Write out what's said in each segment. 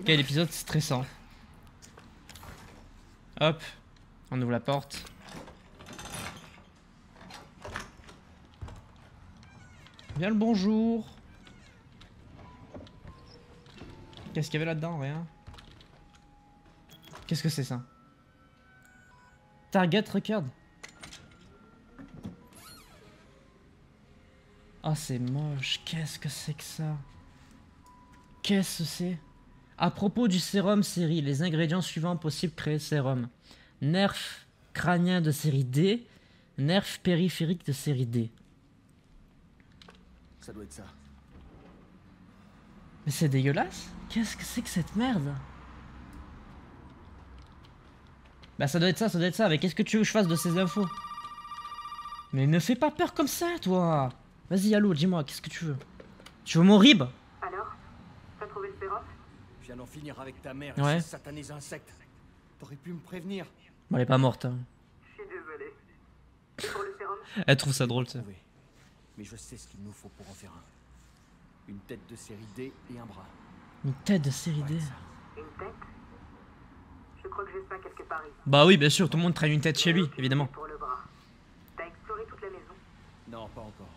Quel épisode stressant. Hop, on ouvre la porte. Bien le bonjour. Qu'est-ce qu'il y avait là-dedans? Rien. Qu'est-ce que c'est ça? Target record. Ah, c'est moche. Qu'est-ce que c'est que ça? Qu'est-ce que c'est? À propos du sérum série, les ingrédients suivants possibles créer sérum. Nerf crânien de série D. Nerf périphérique de série D. Ça doit être ça. Mais c'est dégueulasse. Qu'est-ce que c'est que cette merde? Bah ça doit être ça, mais qu'est-ce que tu veux que je fasse de ces infos? Mais me fais pas peur comme ça, toi. Vas-y, allô, dis-moi, qu'est-ce que tu veux? Tu veux mon rib? Alors, t'as trouvé le sérum? Je viens d'en finir avec ta mère Ouais. et ces satanés insectes. T'aurais pu me prévenir. Bon, elle est pas morte. Hein. Je suis désolé. C'est pour le sérum? Elle trouve ça drôle, ça. Trouvé. Mais je sais ce qu'il nous faut pour en faire un. Une tête de série D et un bras. Une tête de série D. Ouais, ça. Une tête? Je crois que j'ai ça quelque part ici. Bah oui, bien sûr, tout le monde traîne une tête chez lui, évidemment. Pour le bras. T'as exploré toute la maison? Non, pas encore.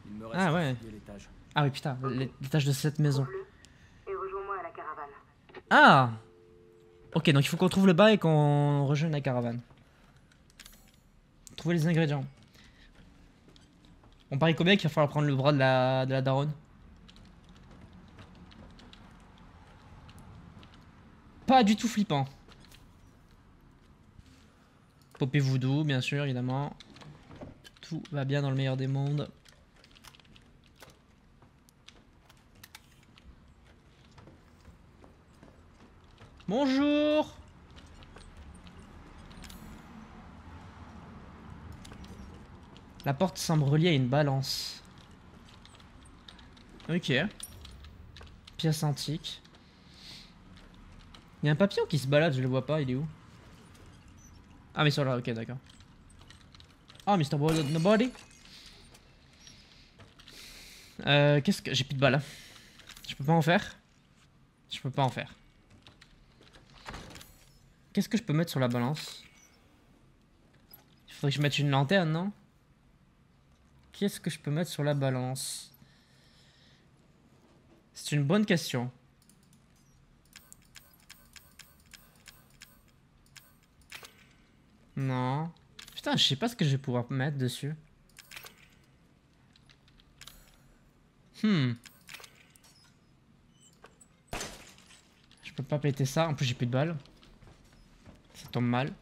Il me reste Ah à ouais. fouiller l'étage. Ah oui, putain, l'étage de cette maison. Trouve-le et rejoins-moi à la caravane. Ah! Ok, donc il faut qu'on trouve le bas et qu'on rejoigne la caravane. Trouver les ingrédients. On parie combien qu'il va falloir prendre le bras de la daronne? Pas du tout flippant. Popé voodoo, bien sûr, évidemment. Tout va bien dans le meilleur des mondes. Bonjour! La porte semble reliée à une balance. Ok. Pièce antique. Il y a un papillon qui se balade, je le vois pas, il est où? Ah mais sur là, ok d'accord. Ah Mr. Nobody. Qu'est-ce que... J'ai plus de balles. Je peux pas en faire? Je peux pas en faire. Qu'est-ce que je peux mettre sur la balance? Il faudrait que je mette une lanterne, non? Qu'est-ce que je peux mettre sur la balance? C'est une bonne question. Non. Putain, je sais pas ce que je vais pouvoir mettre dessus. Je peux pas péter ça. En plus, j'ai plus de balles. Ça tombe mal.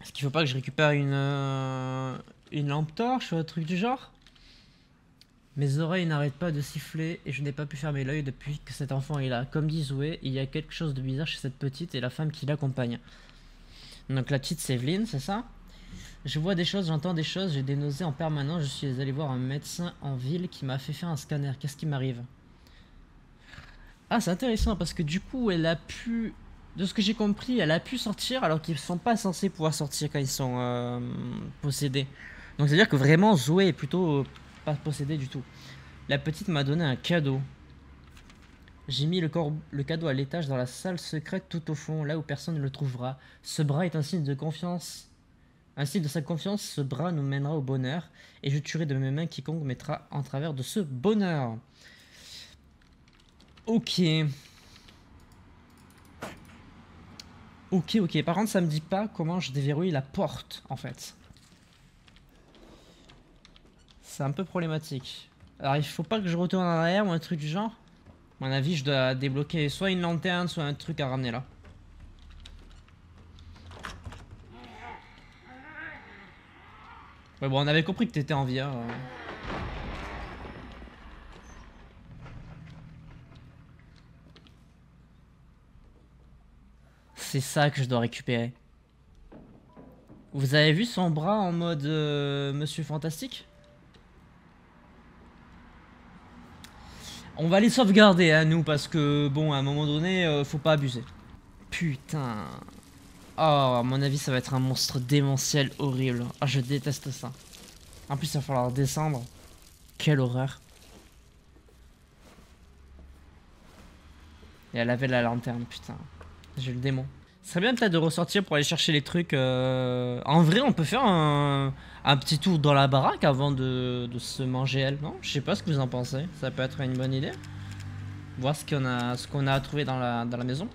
Est-ce qu'il faut pas que je récupère une lampe torche ou un truc du genre? Mes oreilles n'arrêtent pas de siffler et je n'ai pas pu fermer l'œil depuis que cet enfant est là. Comme dit Zoé, il y a quelque chose de bizarre chez cette petite et la femme qui l'accompagne. Donc la petite c'est Evelyne, c'est ça? Je vois des choses, j'entends des choses, j'ai des nausées en permanence. Je suis allé voir un médecin en ville qui m'a fait faire un scanner. Qu'est-ce qui m'arrive? Ah, c'est intéressant parce que du coup, elle a pu... De ce que j'ai compris, elle a pu sortir alors qu'ils sont pas censés pouvoir sortir quand ils sont possédés. Donc c'est-à-dire que vraiment, Zoé est plutôt pas possédée du tout. La petite m'a donné un cadeau. J'ai mis le cadeau à l'étage dans la salle secrète tout au fond, là où personne ne le trouvera. Ce bras est un signe de confiance. Un signe de sa confiance, ce bras nous mènera au bonheur. Et je tuerai de mes mains quiconque mettra en travers de ce bonheur. Ok. Ok. Par contre, ça me dit pas comment je déverrouille la porte, en fait. C'est un peu problématique. Alors, il faut pas que je retourne en arrière ou un truc du genre. À mon avis, je dois débloquer soit une lanterne, soit un truc à ramener là. Ouais, bon, on avait compris que t'étais en vie, hein. C'est ça que je dois récupérer. Vous avez vu son bras en mode Monsieur Fantastique? On va les sauvegarder à nous parce que bon à un moment donné faut pas abuser. Putain. Oh à mon avis ça va être un monstre démentiel horrible. Ah je déteste ça. En plus il va falloir descendre. Quelle horreur. Et elle avait la lanterne, putain. J'ai le démon. Ce serait bien peut-être de ressortir pour aller chercher les trucs. En vrai, on peut faire un petit tour dans la baraque avant de se manger elle, non? Je sais pas ce que vous en pensez. Ça peut être une bonne idée. Voir ce qu'on a à trouver dans la maison.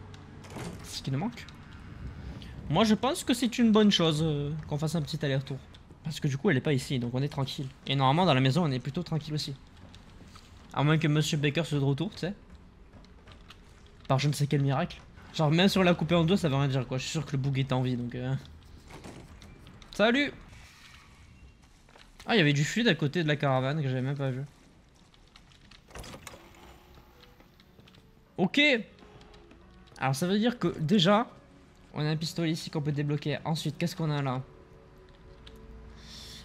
Ce qui nous manque. Moi, je pense que c'est une bonne chose qu'on fasse un petit aller-retour. Parce que du coup, elle est pas ici, donc on est tranquille. Et normalement, dans la maison, on est plutôt tranquille aussi. À moins que Monsieur Baker soit de retour, tu sais. Par je ne sais quel miracle. Genre, même si on l'a coupé en deux, ça veut rien dire quoi. Je suis sûr que le bug est en vie donc. Salut! Ah, il y avait du fluide à côté de la caravane que j'avais même pas vu. Ok! Alors, ça veut dire que déjà, on a un pistolet ici qu'on peut débloquer. Ensuite, qu'est-ce qu'on a là?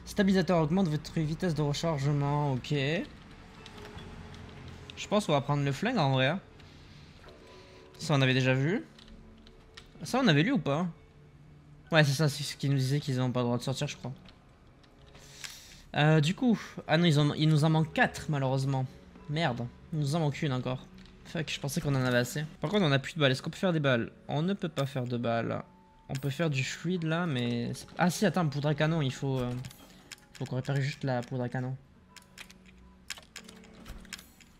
Stabilisateur augmente votre vitesse de rechargement. Ok. Je pense qu'on va prendre le flingue en vrai. Ça, on avait déjà vu. Ça, on avait lu ou pas? Ouais, c'est ça, c'est ce qu'ils nous disaient qu'ils n'ont pas le droit de sortir, je crois. Du coup... Ah non, il nous en manque 4, malheureusement. Merde, il nous en manque une encore. Fuck, je pensais qu'on en avait assez. Par contre, on a plus de balles. Est-ce qu'on peut faire des balles? On ne peut pas faire de balles. On peut faire du fluide, là, mais... Ah si, attends, poudre à canon, il faut... Faut qu'on répare juste la poudre à canon.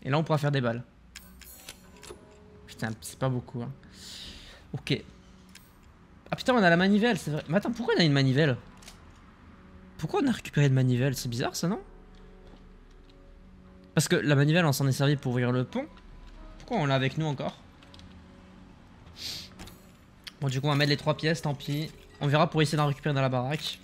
Et là, on pourra faire des balles. Putain, c'est pas beaucoup, hein. Ok. Ah putain, on a la manivelle, c'est vrai. Mais attends, pourquoi on a une manivelle? Pourquoi on a récupéré une manivelle? C'est bizarre ça, non? Parce que la manivelle, on s'en est servi pour ouvrir le pont. Pourquoi on l'a avec nous encore? Bon, du coup, on va mettre les 3 pièces, tant pis. On verra pour essayer d'en récupérer dans la baraque.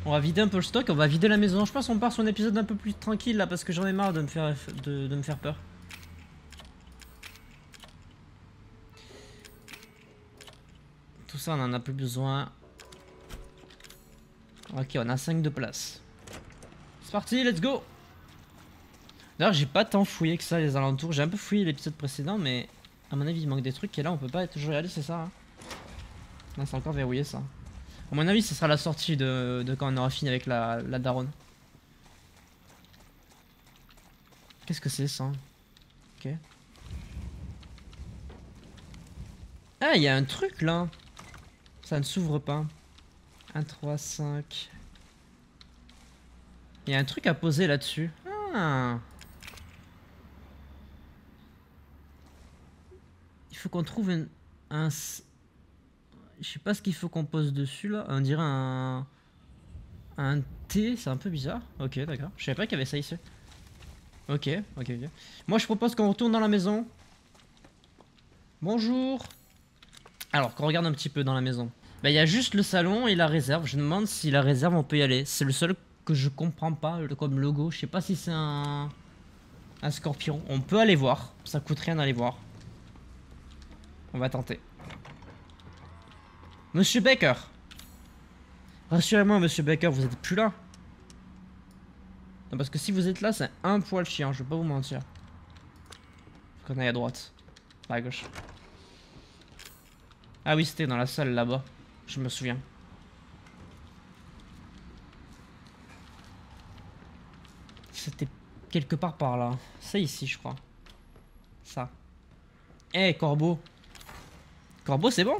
On va vider un peu le stock, on va vider la maison. Je pense qu'on part sur un épisode un peu plus tranquille là, parce que j'en ai marre de me faire peur. Tout ça, on en a plus besoin. Ok, on a 5 de place. C'est parti, let's go! D'ailleurs, j'ai pas tant fouillé que ça les alentours. J'ai un peu fouillé l'épisode précédent, mais à mon avis, il manque des trucs. Et là, on peut pas toujours y aller, c'est ça? Hein. Non, c'est encore verrouillé ça. À mon avis, ce sera la sortie de quand on aura fini avec la daronne. Qu'est-ce que c'est ça? Ok. Ah, il y a un truc là. Ça ne s'ouvre pas. 1, 3, 5. Il y a un truc à poser là-dessus. Ah. Il faut qu'on trouve un... Je sais pas ce qu'il faut qu'on pose dessus là. On dirait un T, c'est un peu bizarre. Ok, d'accord. Je savais pas qu'il y avait ça ici. Ok. Moi je propose qu'on retourne dans la maison. Bonjour. Alors qu'on regarde un petit peu dans la maison. Bah il y a juste le salon et la réserve. Je me demande si la réserve on peut y aller. C'est le seul que je comprends pas comme logo. Je sais pas si c'est un scorpion. On peut aller voir. Ça coûte rien d'aller voir. On va tenter. Monsieur Baker. Rassurez-moi, Monsieur Baker, vous êtes plus là. Non, parce que si vous êtes là, c'est un poil chiant, je vais pas vous mentir. Faut qu'on aille à droite. Pas à gauche. Ah oui, c'était dans la salle là-bas. Je me souviens. C'était quelque part par là. C'est ici, je crois. Ça. Eh, hey, corbeau. Corbeau, c'est bon?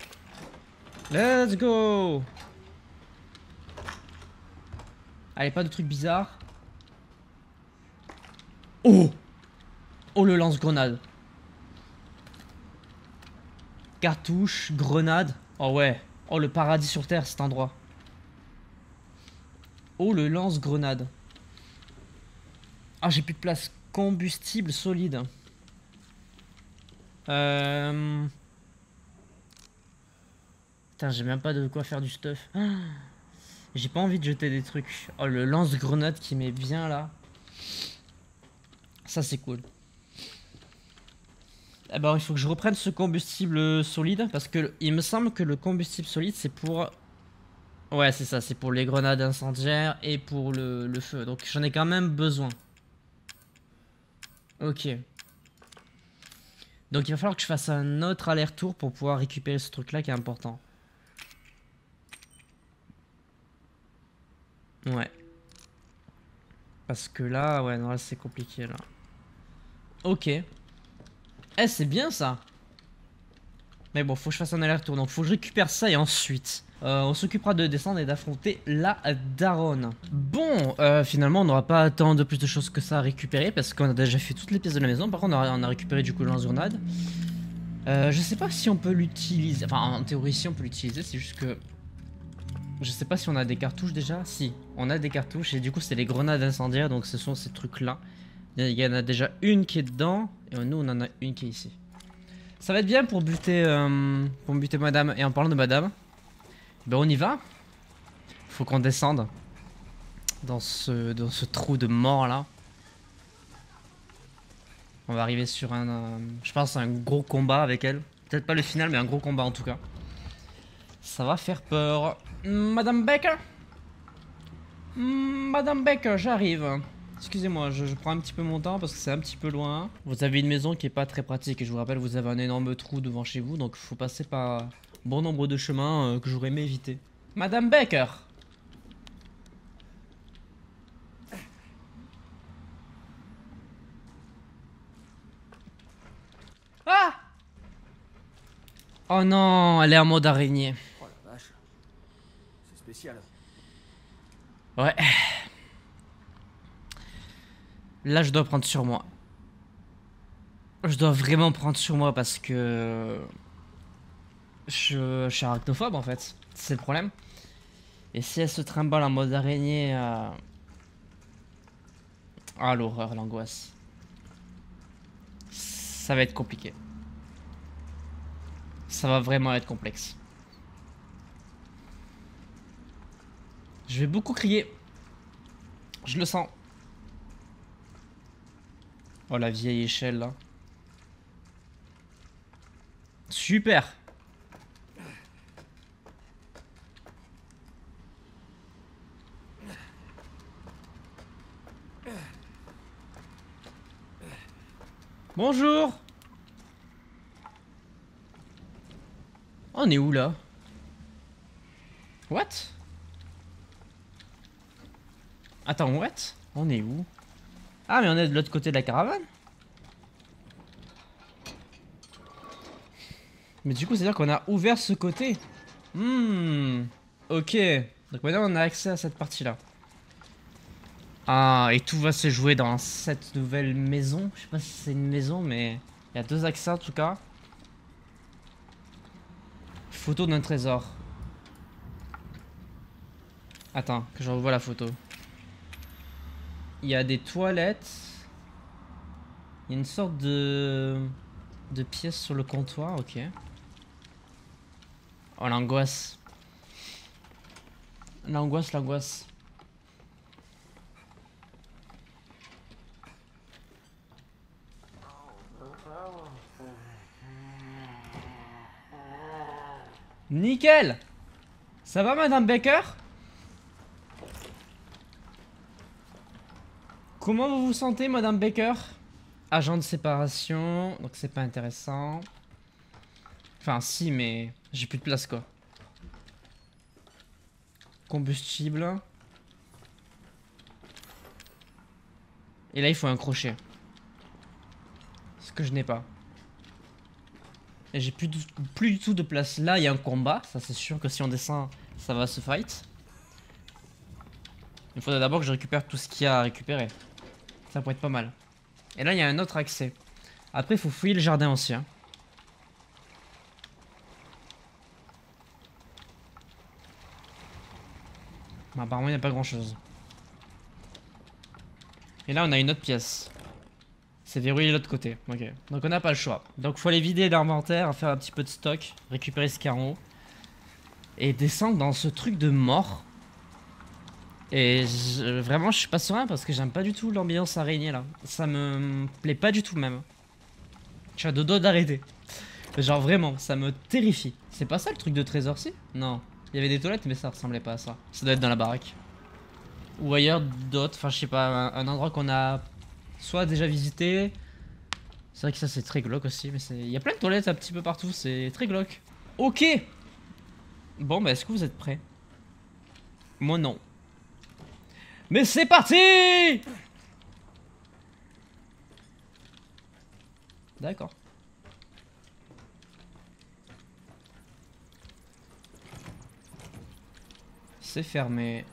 Let's go! Allez, pas de trucs bizarres. Oh! Oh, le lance-grenade. Cartouche, grenade. Oh ouais. Oh, le paradis sur terre, cet endroit. Oh, le lance-grenade. Ah, j'ai plus de place. Combustible solide. Putain, j'ai même pas de quoi faire du stuff. Ah, j'ai pas envie de jeter des trucs. Oh, le lance-grenade qui met bien là. Ça, c'est cool. Eh ben, il faut que je reprenne ce combustible solide. Parce que il me semble que le combustible solide, c'est pour... Ouais, c'est ça. C'est pour les grenades incendiaires et pour le feu. Donc, j'en ai quand même besoin. Ok. Donc, il va falloir que je fasse un autre aller-retour pour pouvoir récupérer ce truc-là qui est important. Ouais. Parce que là, ouais, non, là, c'est compliqué, là. Ok. Eh, c'est bien ça. Mais bon, faut que je fasse un aller-retour. Donc, faut que je récupère ça et ensuite, on s'occupera de descendre et d'affronter la daronne. Bon, finalement, on n'aura pas à attendre plus de choses que ça à récupérer parce qu'on a déjà fait toutes les pièces de la maison. Par contre, on a récupéré du coup le lance-grenade. Je sais pas si on peut l'utiliser. Enfin, en théorie, si on peut l'utiliser. C'est juste que je sais pas si on a des cartouches déjà. Si, on a des cartouches et du coup, c'est les grenades incendiaires. Donc, ce sont ces trucs-là. Il y en a déjà une qui est dedans et nous, on en a une qui est ici. Ça va être bien pour buter madame. Et en parlant de madame, ben on y va. Faut qu'on descende dans ce trou de mort là. On va arriver sur je pense un gros combat avec elle. Peut-être pas le final, mais un gros combat en tout cas. Ça va faire peur. Madame Baker, Madame Baker, j'arrive. Excusez-moi, je prends un petit peu mon temps parce que c'est un petit peu loin. Vous avez une maison qui est pas très pratique et je vous rappelle, vous avez un énorme trou devant chez vous, donc il faut passer par bon nombre de chemins que j'aurais aimé éviter. Madame Baker! Ah! Oh non, elle est en mode araignée. Oh la vache. C'est spécial. Ouais. Là, je dois prendre sur moi. Je dois vraiment prendre sur moi parce que... Je suis arachnophobe en fait. C'est le problème. Et si elle se trimballe en mode araignée... Ah, l'horreur, l'angoisse. Ça va être compliqué. Ça va vraiment être complexe. Je vais beaucoup crier. Je le sens. Oh, la vieille échelle là. Super. Bonjour. On est où là? What? Attends, what? On est où? Ah, mais on est de l'autre côté de la caravane? Mais du coup, c'est-à-dire qu'on a ouvert ce côté. Ok. Donc maintenant, on a accès à cette partie-là. Ah, et tout va se jouer dans cette nouvelle maison. Je sais pas si c'est une maison, mais il y a deux accès en tout cas. Photo d'un trésor. Attends, que je revoie la photo. Il y a des toilettes. Il y a une sorte de pièce sur le comptoir, ok. Oh, l'angoisse. L'angoisse, l'angoisse. Nickel! Ça va, Madame Baker? Comment vous vous sentez, Madame Baker? Agent de séparation, donc c'est pas intéressant. Enfin, si, mais j'ai plus de place, quoi. Combustible. Et là, il faut un crochet. Ce que je n'ai pas. Et j'ai plus du tout de place. Là, il y a un combat. Ça, c'est sûr que si on descend, ça va se fight. Il faudrait d'abord que je récupère tout ce qu'il y a à récupérer. Ça pourrait être pas mal. Et là, il y a un autre accès. Après, il faut fouiller le jardin aussi. Hein. Bon, apparemment, il n'y a pas grand-chose. Et là, on a une autre pièce. C'est verrouillé de l'autre côté. Ok. Donc, on n'a pas le choix. Donc, il faut aller vider l'inventaire, faire un petit peu de stock, récupérer ce qu'il y a en haut. Et descendre dans ce truc de mort. Et vraiment, je suis pas serein parce que j'aime pas du tout l'ambiance araignée là. Ça me plaît pas du tout même. Je suis à deux doigts d'arrêter. Genre vraiment, ça me terrifie. C'est pas ça le truc de trésor, si? Non. Il y avait des toilettes, mais ça ressemblait pas à ça. Ça doit être dans la baraque. Ou ailleurs d'autres, enfin je sais pas, un endroit qu'on a soit déjà visité. C'est vrai que ça c'est très glauque aussi, mais il y a plein de toilettes un petit peu partout, c'est très glauque. Ok. Bon bah est-ce que vous êtes prêts? Moi non. Mais c'est parti! D'accord. C'est fermé.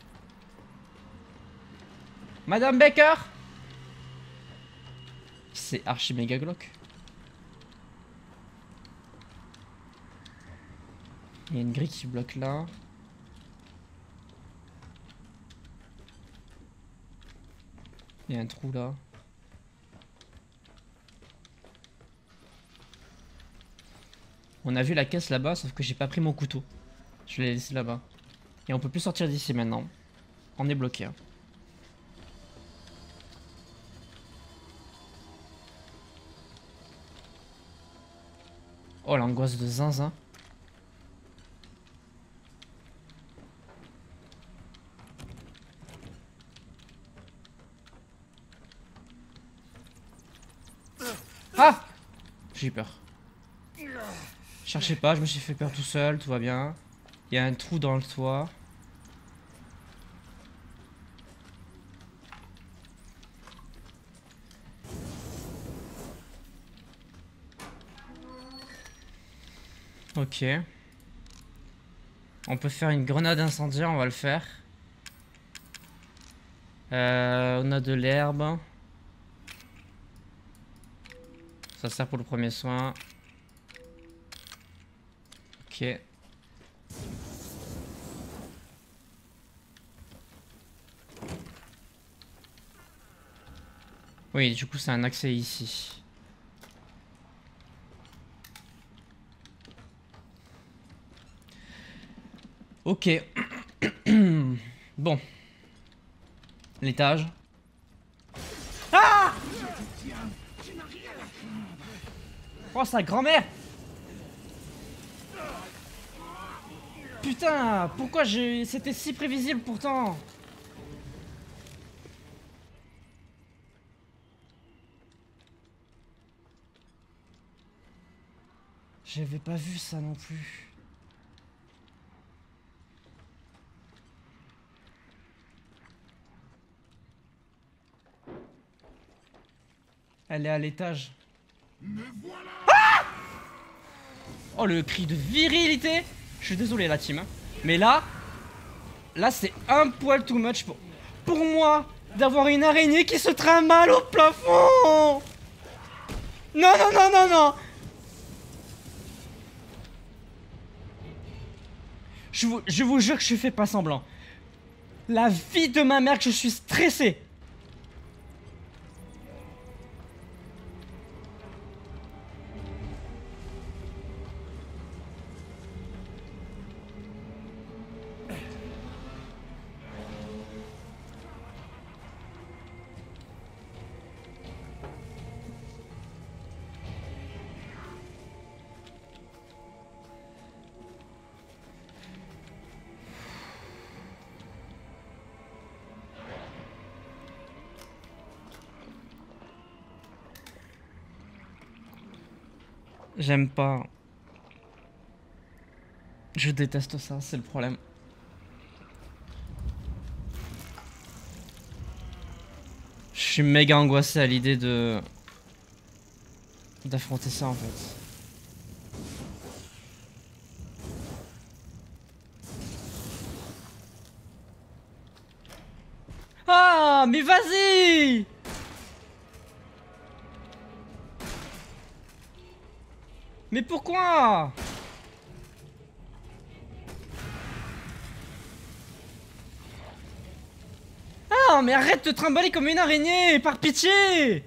Madame Baker! C'est archi méga glauque. Il y a une grille qui bloque là. Il y a un trou là. On a vu la caisse là-bas, sauf que j'ai pas pris mon couteau. Je l'ai laissé là-bas. Et on peut plus sortir d'ici maintenant. On est bloqué. Hein. Oh l'angoisse de zinzin. Ah! J'ai eu peur. Cherchez pas, je me suis fait peur tout seul, tout va bien. Il y a un trou dans le toit. Ok. On peut faire une grenade incendiaire, on va le faire. On a de l'herbe. Ça sert pour le premier soin. Ok. Oui, du coup, c'est un accès ici. Ok. Bon. L'étage. Ah! Oh, sa grand-mère! Putain, pourquoi j'ai... C'était si prévisible pourtant. J'avais pas vu ça non plus. Elle est à l'étage. Ah! Oh le cri de virilité. Je suis désolé la team. Mais là c'est un poil too much pour moi d'avoir une araignée qui se trimballe au plafond. Non, non, non, non, non. Je vous jure que je fais pas semblant. La vie de ma mère que je suis stressé. J'aime pas. Je déteste ça, c'est le problème. Je suis méga angoissé à l'idée d'affronter ça en fait. Ah, mais vas-y! Mais pourquoi? Ah, mais arrête de te trimballer comme une araignée, par pitié!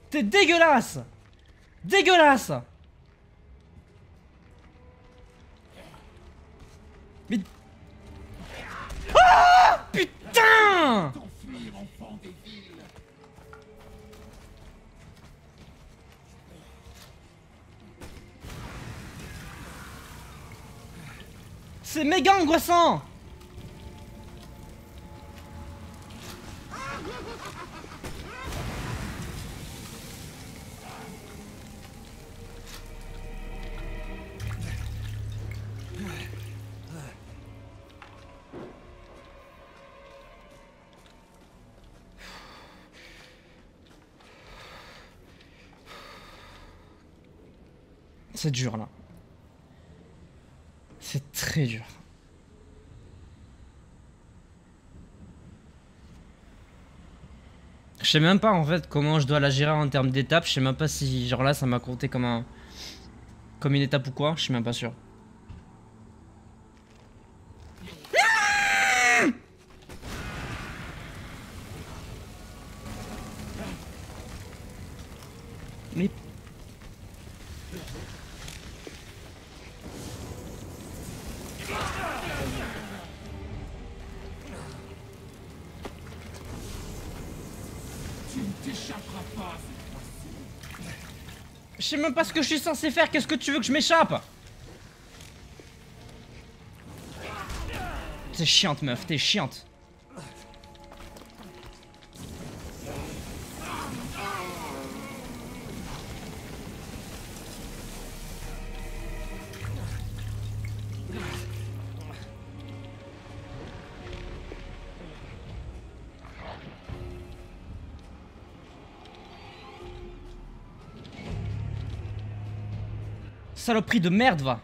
T'es dégueulasse! Dégueulasse! Mais... Ah! Putain! C'est méga angoissant! C'est dur là. C'est très dur. Je sais même pas en fait comment je dois la gérer en termes d'étapes. Je sais même pas si genre là ça m'a compté comme un... comme une étape ou quoi. Je suis même pas sûr. Mais... Je sais même pas ce que je suis censé faire, qu'est-ce que tu veux que je m'échappe? T'es chiante meuf, t'es chiante. Saloperie de merde, va.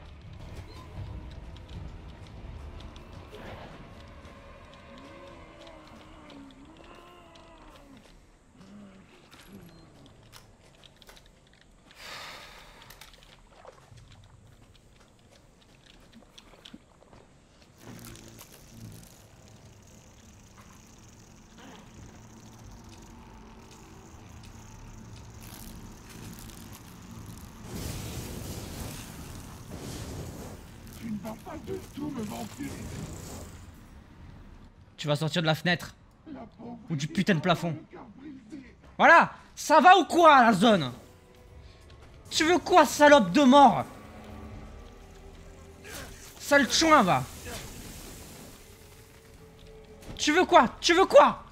Tu vas sortir de la fenêtre. Ou du putain de plafond. Voilà. Ça va ou quoi la zone? Tu veux quoi, salope de mort? Sale chouin, va. Tu veux quoi? Tu veux quoi?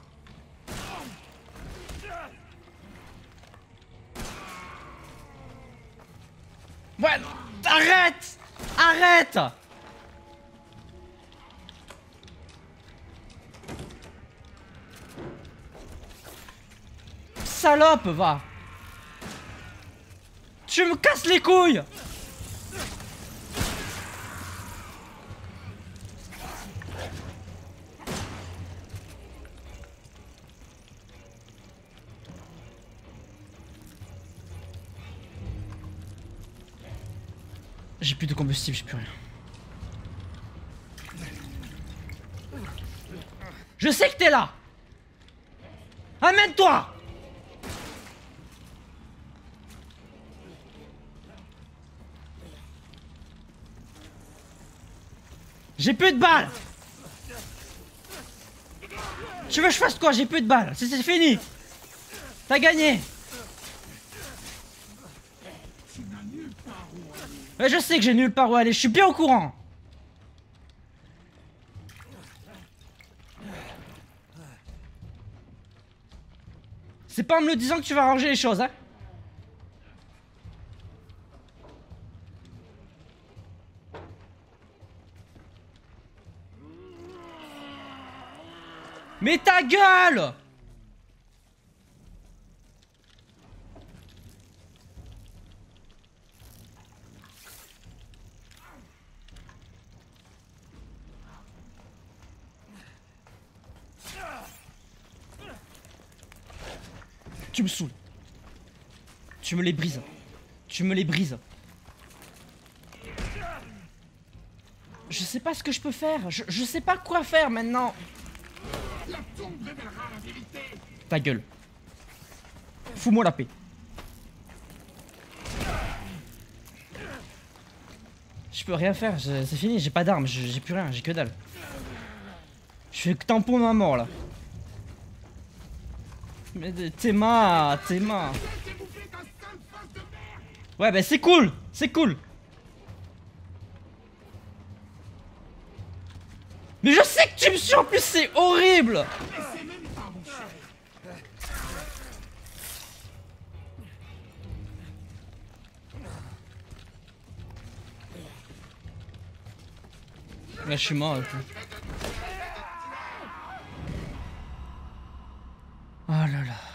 Ouais, arrête. Arrête. Salope, va. Tu me casses les couilles. J'ai plus de combustible, j'ai plus rien. Je sais que t'es là. Amène-toi. J'ai plus de balles. Tu veux que je fasse quoi? J'ai plus de balles. C'est fini. T'as gagné. Ouais, je sais que j'ai nulle part où aller. Je suis bien au courant. C'est pas en me le disant que tu vas arranger les choses, hein. Mais ta gueule! Tu me saoules. Tu me les brises. Tu me les brises. Je sais pas ce que je peux faire. Je sais pas quoi faire maintenant. Ta gueule. Fous-moi la paix. Je peux rien faire. C'est fini. J'ai pas d'armes. J'ai plus rien. J'ai que dalle. Je fais que tampon ma mort là. Mais tes mains. Ouais, bah c'est cool. C'est cool. Mais je sais que tu me suis en plus, c'est horrible. Là, je suis mort. Oh là là.